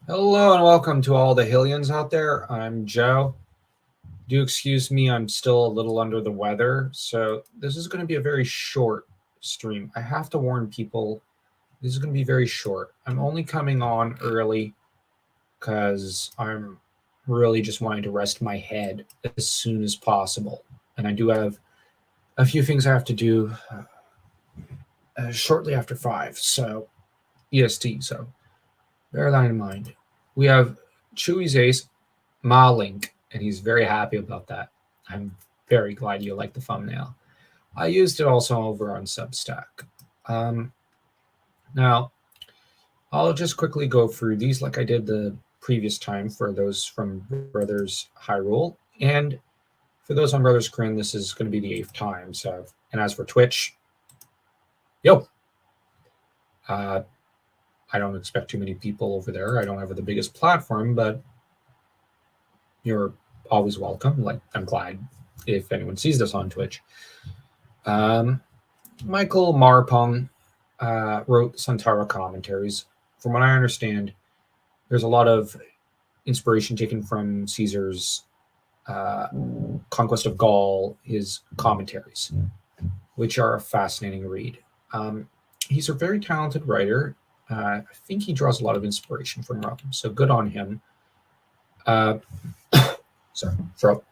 Hello and welcome to all the Hillians out there. I'm Joe. Do excuse me, I'm still a little under the weather, so this is going to be a very short stream. I have to warn people, this is going to be very short. I'm only coming on early because I'm really just wanting to rest my head as soon as possible. And I do have a few things I have to do shortly after 5, so EST, so bear that in mind. We have Chewy's Ace, Malink, and he's very happy about that. I'm very glad you like the thumbnail. I used it also over on Substack. Um, Now, I'll just quickly go through these like I did the previous time for those from Brothers Hyrule. And for those on Brothers Kryn, this is going to be the 8th time. So, and as for Twitch, yo, uh, I don't expect too many people over there. I don't have the biggest platform, but you're always welcome. Like, I'm glad if anyone sees this on Twitch. Michael Marpong wrote Santara commentaries. From what I understand, there's a lot of inspiration taken from Caesar's Conquest of Gaul, his commentaries, which are a fascinating read. He's a very talented writer. I think he draws a lot of inspiration from Rome, so good on him. Sorry, throat.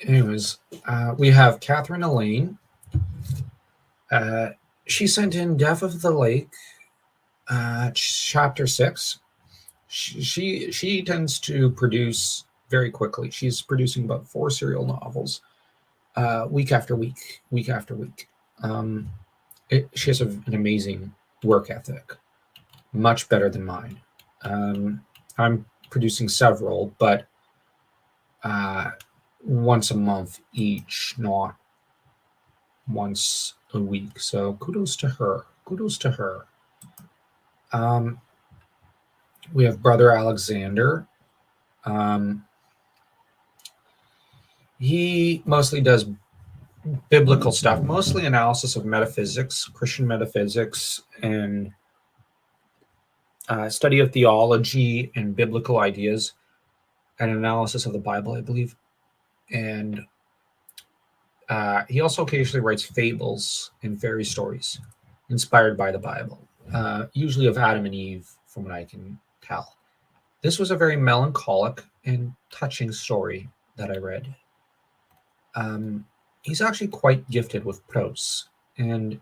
Anyways, we have Catherine Elaine. She sent in Death of the Lake, chapter 6. She tends to produce very quickly. She's producing about 4 serial novels, week after week, week after week. She has an amazing work ethic, much better than mine. I'm producing several, but once a month each, not once a week. So kudos to her. Kudos to her. We have Brother Alexander. He mostly does biblical stuff, mostly analysis of metaphysics, Christian metaphysics, and study of theology and biblical ideas, and analysis of the Bible, I believe. And he also occasionally writes fables and fairy stories inspired by the Bible, usually of Adam and Eve, from what I can tell. This was a very melancholic and touching story that I read. He's actually quite gifted with prose, and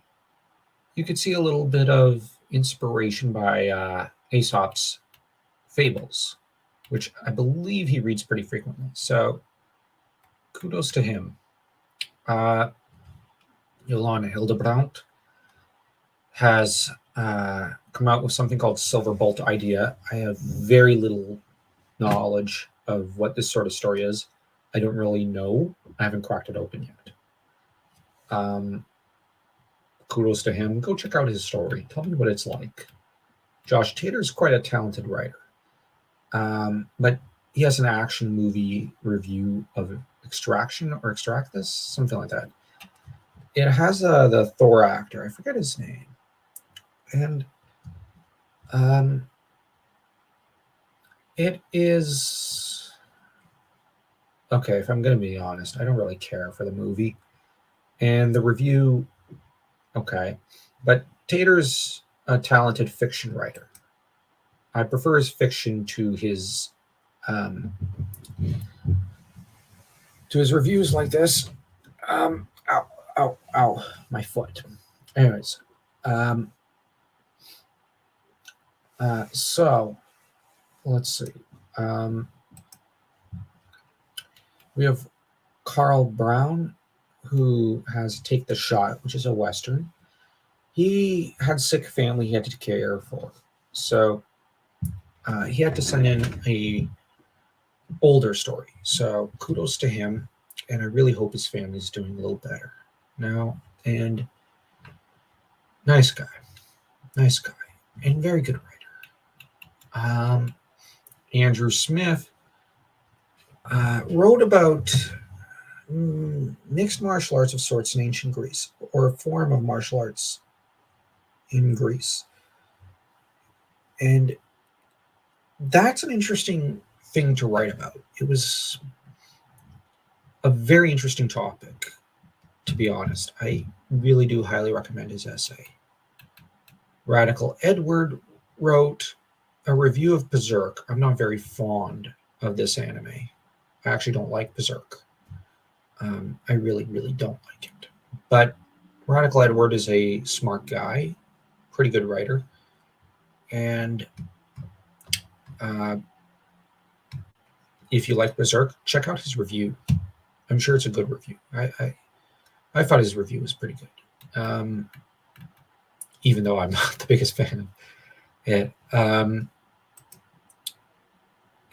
you could see a little bit of inspiration by Aesop's fables, which I believe he reads pretty frequently. So kudos to him. Yolanda Hildebrandt has come out with something called Silverbolt Idea. I have very little knowledge of what this sort of story is. I don't really know. I haven't cracked it open yet. Kudos to him. Go check out his story. Tell me what it's like. Josh Tater's quite a talented writer. But he has an action movie review of Extraction or Extract This, something like that. It has the Thor actor. I forget his name. And it is... Okay, if I'm going to be honest, I don't really care for the movie. And the review, okay. But Tater's a talented fiction writer. I prefer his fiction to his reviews like this. Ow, my foot. Anyways, so let's see. We have Carl Brown, who has Take the Shot, which is a Western. He had sick family he had to care for. So he had to send in a older story. So kudos to him. And I really hope his family's doing a little better now. And nice guy. And very good writer. Andrew Smith wrote about mixed martial arts of sorts in ancient Greece. or a form of martial arts in Greece. And that's an interesting thing to write about. It was a very interesting topic, to be honest. I really do highly recommend his essay. Radical Edward wrote a review of Berserk. I'm not very fond of this anime. I actually don't like Berserk. I really, really don't like it. But Radical Edward is a smart guy, pretty good writer. And if you like Berserk, check out his review. I'm sure it's a good review. I thought his review was pretty good, even though I'm not the biggest fan of it. And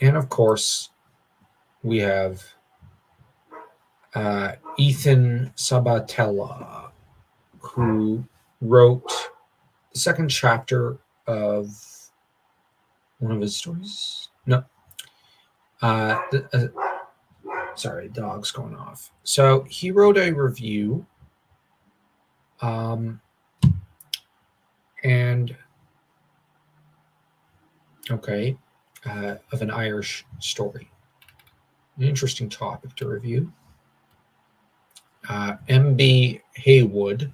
of course, we have Ethan Sabatella, who wrote the second chapter of one of his stories. No. Sorry, dog's going off. So he wrote a review, of an Irish story. An interesting topic to review. M.B. Haywood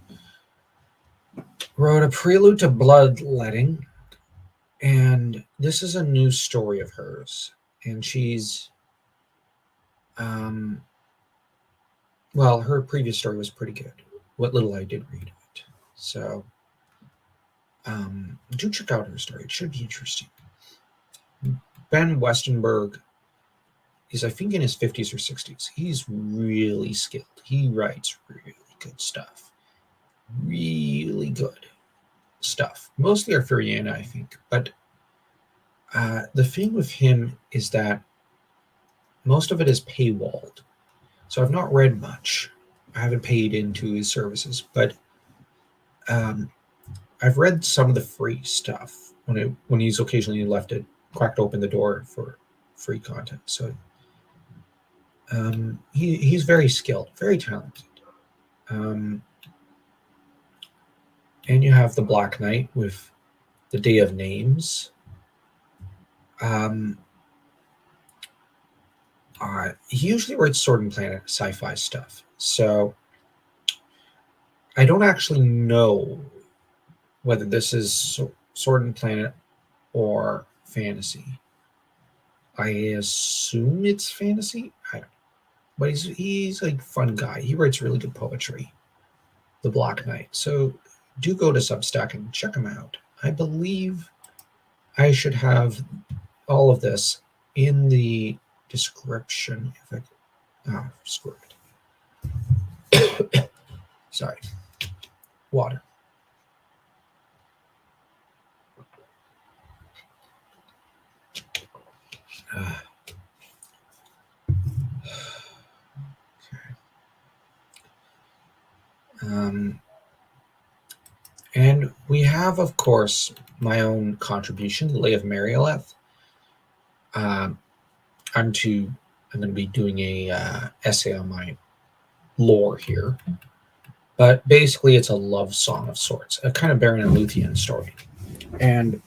wrote a prelude to bloodletting, and this is a new story of hers. And she's, her previous story was pretty good. What little I did read of it. So, do check out her story. It should be interesting. Ben Westenberg is, I think, in his 50s or 60s. He's really skilled. He writes really good stuff. Really good stuff. Mostly Arthuriana, I think. But the thing with him is that most of it is paywalled. So I've not read much. I haven't paid into his services. But I've read some of the free stuff when he's occasionally cracked open the door for free content. So he's very skilled, very talented. And you have the Black Knight with the Day of Names. He usually writes Sword and Planet sci-fi stuff. So I don't actually know whether this is Sword and Planet or fantasy. I assume it's fantasy. I don't know. But he's a fun guy. He writes really good poetry. The Black Knight. So do go to Substack and check him out. I believe I should have all of this in the description. Screw it. Sorry. Water. And we have, of course, my own contribution, the Lay of Marioleth. I'm going to be doing a essay on my lore here, but basically it's a love song of sorts, a kind of Baron and Luthien story, and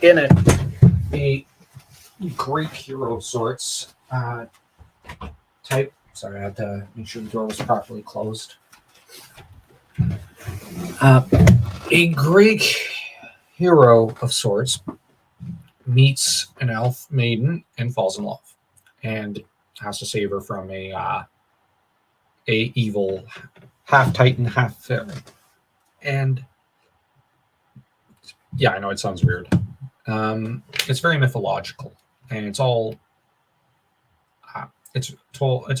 in it, a Greek hero of sorts type. Sorry, I had to make sure the door was properly closed. A Greek hero of sorts meets an elf maiden and falls in love, and has to save her from a evil half titan, half fairy. And yeah, I know it sounds weird. It's very mythological, and it's all it's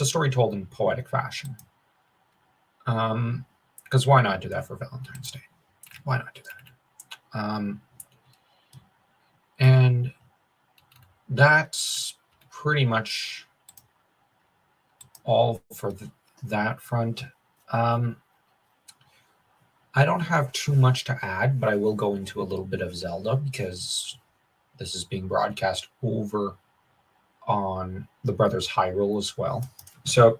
a story told in poetic fashion. Because why not do that for Valentine's Day? Why not do that? And that's pretty much all for that front. I don't have too much to add, but I will go into a little bit of Zelda because this is being broadcast over on the Brothers Hyrule as well. So,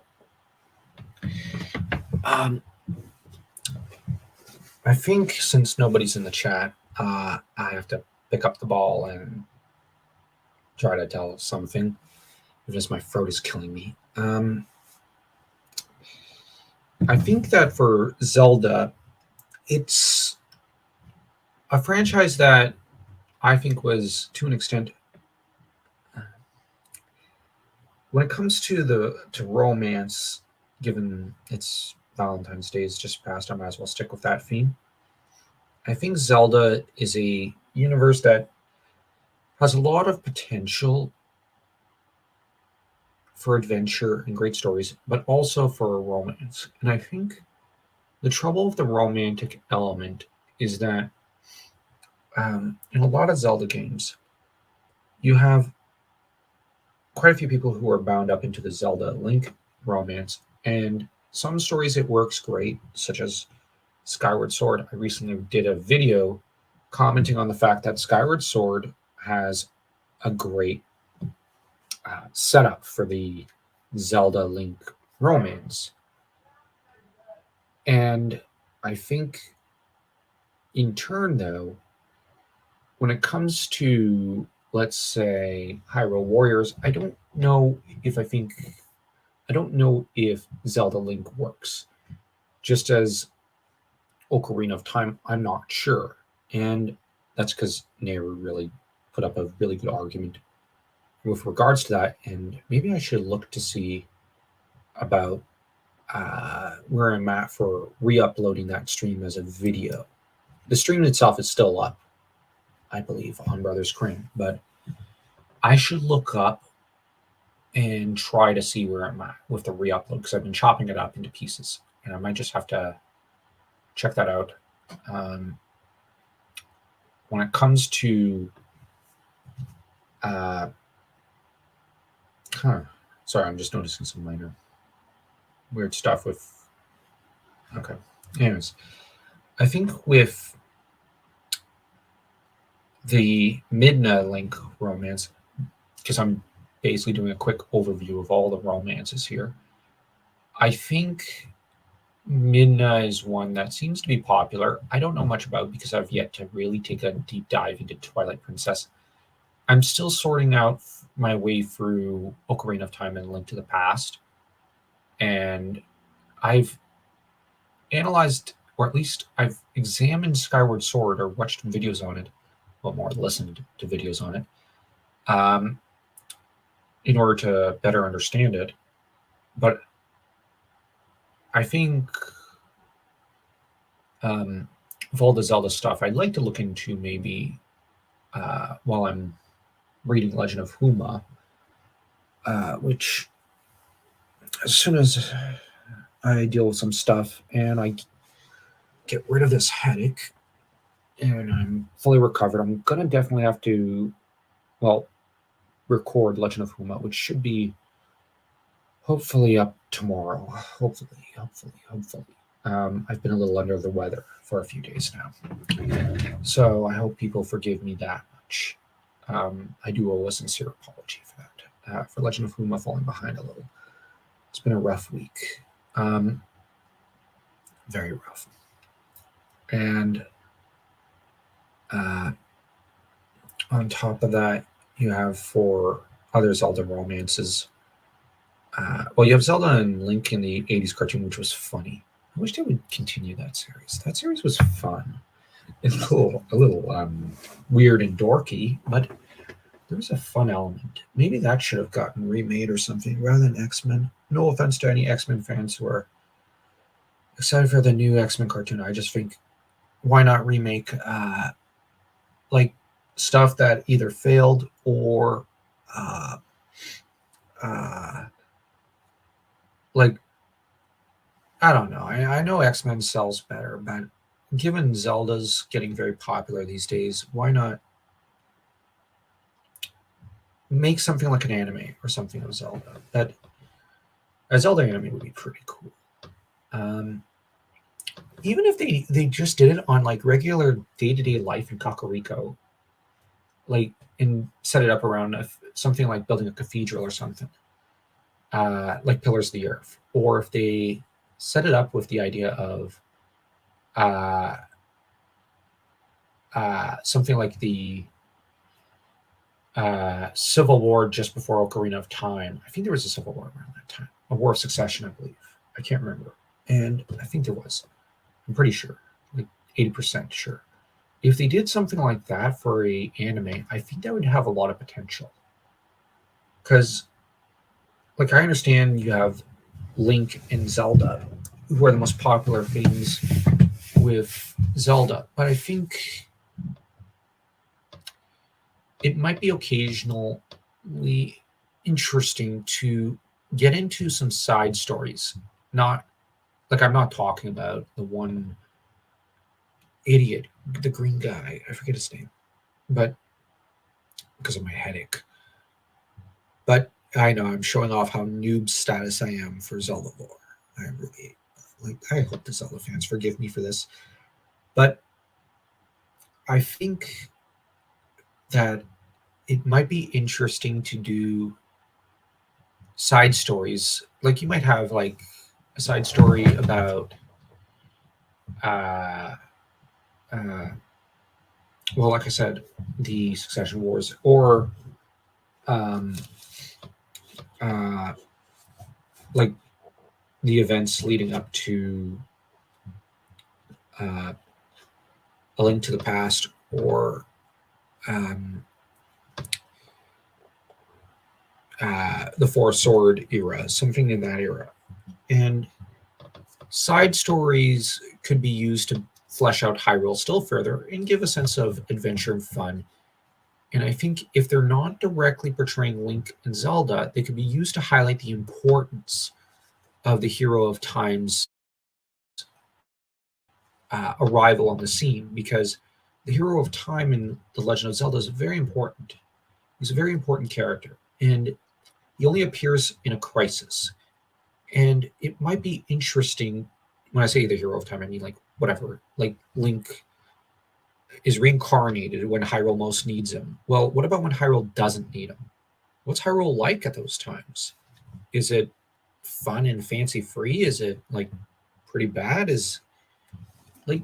I think since nobody's in the chat, I have to pick up the ball and try to tell something. Just my throat is killing me. I think that for Zelda, it's a franchise that I think was, to an extent, when it comes to romance, given it's Valentine's Day is just past, I might as well stick with that theme. I think Zelda is a universe that has a lot of potential for adventure and great stories, but also for romance. And I think the trouble with the romantic element is that in a lot of Zelda games, you have quite a few people who are bound up into the Zelda Link romance, and some stories it works great, such as Skyward Sword. I recently did a video commenting on the fact that Skyward Sword has a great setup for the Zelda Link romance. And I think, in turn, though, when it comes to, let's say, Hyrule Warriors, I don't know if Zelda Link works. Just as Ocarina of Time, I'm not sure. And that's because Nehru really put up a really good argument with regards to that. And maybe I should look to see about where I'm at for re-uploading that stream as a video. The stream itself is still up, I believe, on Brothers Crane, but I should look up and try to see where I'm at with the re-upload because I've been chopping it up into pieces, and I might just have to check that out. When it comes to sorry, I'm just noticing some minor weird stuff with. Okay, anyways, I think with the Midna Link romance, because I'm basically doing a quick overview of all the romances here. I think Midna is one that seems to be popular. I don't know much about because I've yet to really take a deep dive into Twilight Princess. I'm still sorting out my way through Ocarina of Time and Link to the Past. And I've analyzed, or at least I've examined Skyward Sword or watched videos on it, well, more listened to videos on it, in order to better understand it. But I think with all the Zelda stuff, I'd like to look into maybe while I'm reading Legend of Huma, which as soon as I deal with some stuff and I get rid of this headache and I'm fully recovered, I'm gonna definitely have to, well, record Legend of Huma, which should be hopefully up tomorrow. Hopefully. I've been a little under the weather for a few days now, so I hope people forgive me that much. I do owe a sincere apology for that. For Legend of Huma falling behind a little. It's been a rough week. Very rough. And on top of that, you have for other Zelda romances. Well, you have Zelda and Link in the 80s cartoon, which was funny. I wish they would continue that series. That series was fun. It's a little weird and dorky, but there was a fun element. Maybe that should have gotten remade or something rather than X-Men. No offense to any X-Men fans who are excited for the new X-Men cartoon. I just think, why not remake like stuff that either failed or like, I don't know. I know X-Men sells better, but given Zelda's getting very popular these days, why not make something like an anime or something of Zelda? That a Zelda anime would be pretty cool. Even if they just did it on like regular day-to-day life in Kakariko, like, and set it up around something like building a cathedral or something, like Pillars of the Earth, or if they set it up with the idea of something like the Civil War just before Ocarina of Time. I think there was a Civil War around that time, a War of Succession, I believe. I can't remember, and I think there was. I'm pretty sure, like 80% sure. If they did something like that for a anime, I think that would have a lot of potential. Because, like, I understand you have Link and Zelda, who are the most popular things with Zelda, but I think it might be occasionally interesting to get into some side stories. Not like I'm not talking about the one idiot, the green guy. I forget his name, but because of my headache. But I know I'm showing off how noob status I am for Zelda lore. I really like. I hope the Zelda fans forgive me for this, but I think that it might be interesting to do side stories. Like you might have like a side story about, uh, uh, well, like I said, the Succession Wars, or um, uh, like the events leading up to uh, A Link to the Past, or um, the Four Sword era, something in that era. And side stories could be used to flesh out Hyrule still further and give a sense of adventure and fun. And I think if they're not directly portraying Link and Zelda, they could be used to highlight the importance of the hero of time's arrival on the scene, because the hero of time in The Legend of Zelda is very important. He's a very important character, and he only appears in a crisis. And it might be interesting when I say the hero of time, I mean like whatever, like Link is reincarnated when Hyrule most needs him. Well, what about when Hyrule doesn't need him? What's Hyrule like at those times? Is it fun and fancy free? Is it like pretty bad? Is like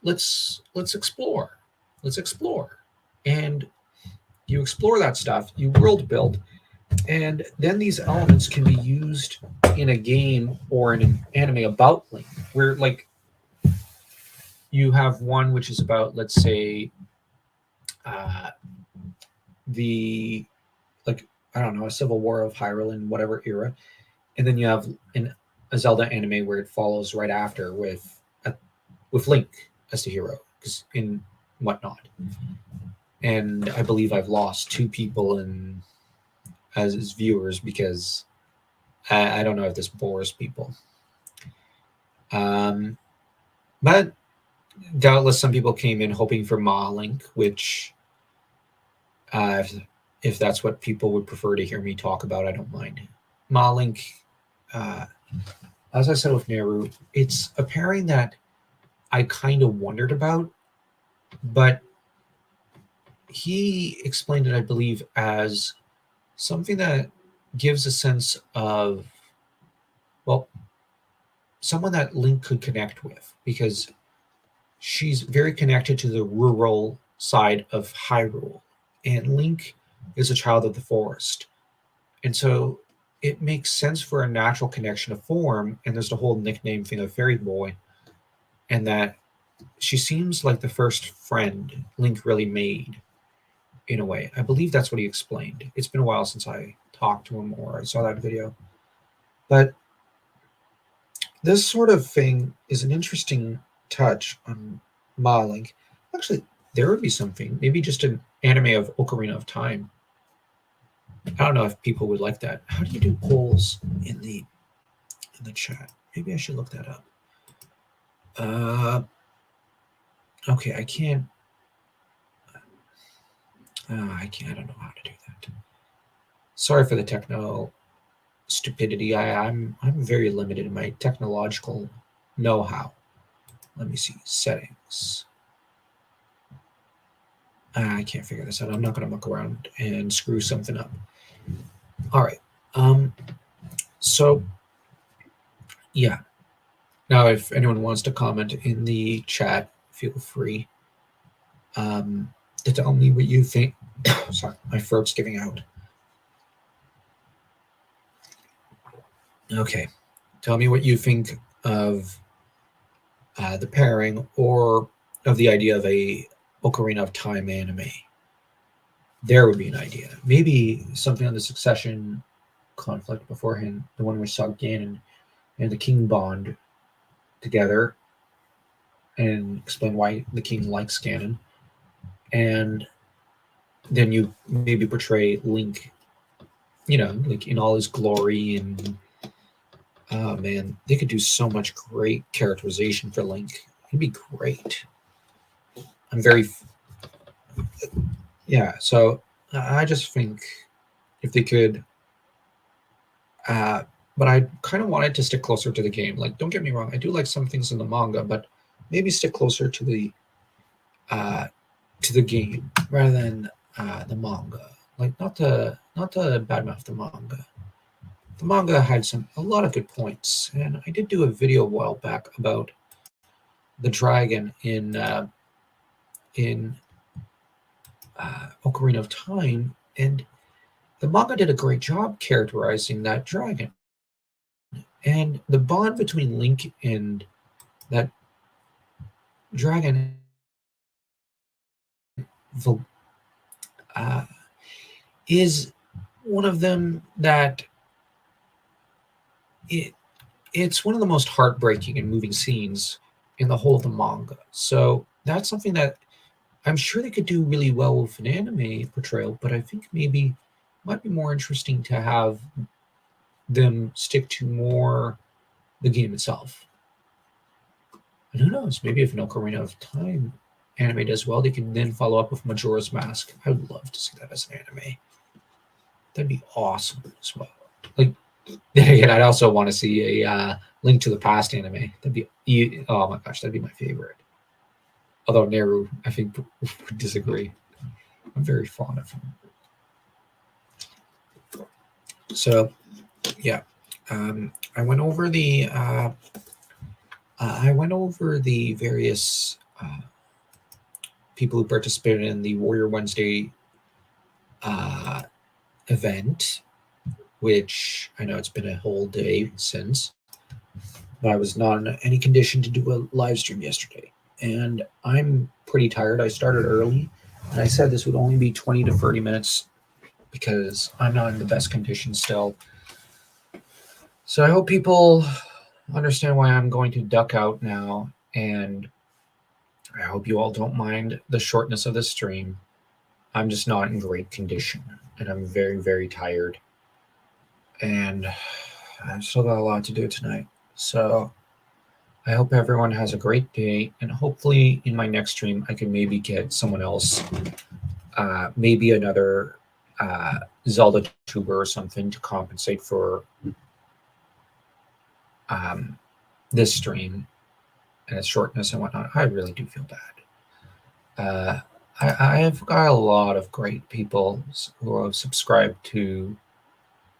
let's explore. Let's explore. And you explore that stuff, you world build, and then these elements can be used in a game or in an anime about Link, where like you have one which is about, let's say, uh, the like I don't know, a civil war of Hyrule in whatever era, and then you have a Zelda anime where it follows right after with Link as the hero, because in whatnot. And I believe I've lost two people in as viewers because I don't know if this bores people. Um, but doubtless some people came in hoping for Ma Link, which uh, if, if that's what people would prefer to hear me talk about, I don't mind. Ma Link, uh, as I said with Nehru, it's a pairing that I kind of wondered about, but he explained it, I believe, as something that gives a sense of, well, someone that Link could connect with, because she's very connected to the rural side of Hyrule, and Link is a child of the forest. And so it makes sense for a natural connection to form. And there's the whole nickname thing of Fairy Boy, and that she seems like the first friend Link really made in a way. I believe that's what he explained. It's been a while since I talked to him or I saw that video. But this sort of thing is an interesting touch on Ma Link. Actually, there would be something, maybe just an anime of Ocarina of Time. I don't know if people would like that. How do you do polls in the chat? Maybe I should look that up. Okay, I can't. I can't. I don't know how to do that. Sorry for the techno stupidity. I'm very limited in my technological know-how. Let me see settings. I can't figure this out. I'm not going to muck around and screw something up. All right. So yeah. Now, if anyone wants to comment in the chat, feel free. to tell me what you think. Sorry, my throat's giving out. Okay, tell me what you think of the pairing or of the idea of a Ocarina of Time anime. There would be an idea. Maybe something on the succession conflict beforehand, the one where saw Ganon and the king bond together and explain why the king likes Ganon. And then you maybe portray Link, like in all his glory. And oh man, they could do so much great characterization for Link. It'd be great. I'm very, yeah. So I just think if they could, uh, but I kind of wanted to stick closer to the game. Like, don't get me wrong, I do like some things in the manga, but maybe stick closer uh, to the game rather than the manga. Like, not to badmouth the manga. The manga had a lot of good points, and I did do a video a while back about the dragon in Ocarina of Time, and the manga did a great job characterizing that dragon. And the bond between Link and that dragon uh, is one of them that it's one of the most heartbreaking and moving scenes in the whole of the manga. So that's something that I'm sure they could do really well with an anime portrayal, but I think maybe it might be more interesting to have them stick to more the game itself. And who knows? Maybe if an Ocarina of Time anime does well, they can then follow up with Majora's Mask. I would love to see that as an anime. That'd be awesome as well. Like, then again, I'd also want to see a Link to the Past anime. Oh my gosh, that'd be my favorite. Although Neru, I think, would disagree. I'm very fond of him. So, yeah, I went over the various people who participated in the Warrior Wednesday event, which I know it's been a whole day since, but I was not in any condition to do a live stream yesterday. And I'm pretty tired. I started early, and I said this would only be 20 to 30 minutes because I'm not in the best condition still. So I hope people understand why I'm going to duck out now, and I hope you all don't mind the shortness of the stream. I'm just not in great condition, and I'm very, very tired. And I've still got a lot to do tonight. So I hope everyone has a great day, and hopefully in my next stream I can maybe get someone else, maybe another Zelda tuber or something to compensate for this stream and its shortness and whatnot. I really do feel bad. I have got a lot of great people who have subscribed to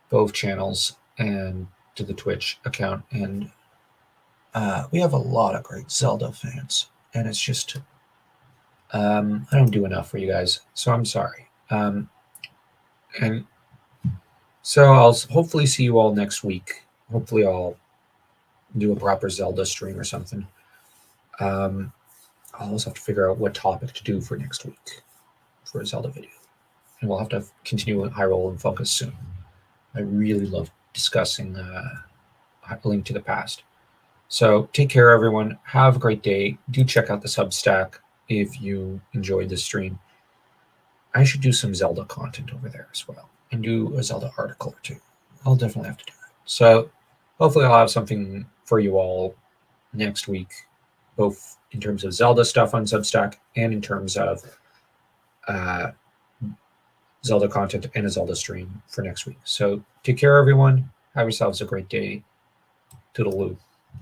both channels and to the Twitch account, and we have a lot of great Zelda fans, and it's just I don't do enough for you guys, so I'm sorry. And so I'll hopefully see you all next week. Hopefully I'll do a proper Zelda stream or something. I'll also have to figure out what topic to do for next week for a Zelda video, and we'll have to continue with Hyrule and Focus soon. I really love discussing Link to the Past. So take care, everyone. Have a great day. Do check out the Substack if you enjoyed this stream. I should do some Zelda content over there as well and do a Zelda article or two. I'll definitely have to do that. So hopefully I'll have something for you all next week, both in terms of Zelda stuff on Substack and in terms of Zelda content and a Zelda stream for next week. So take care, everyone. Have yourselves a great day. Toodaloo.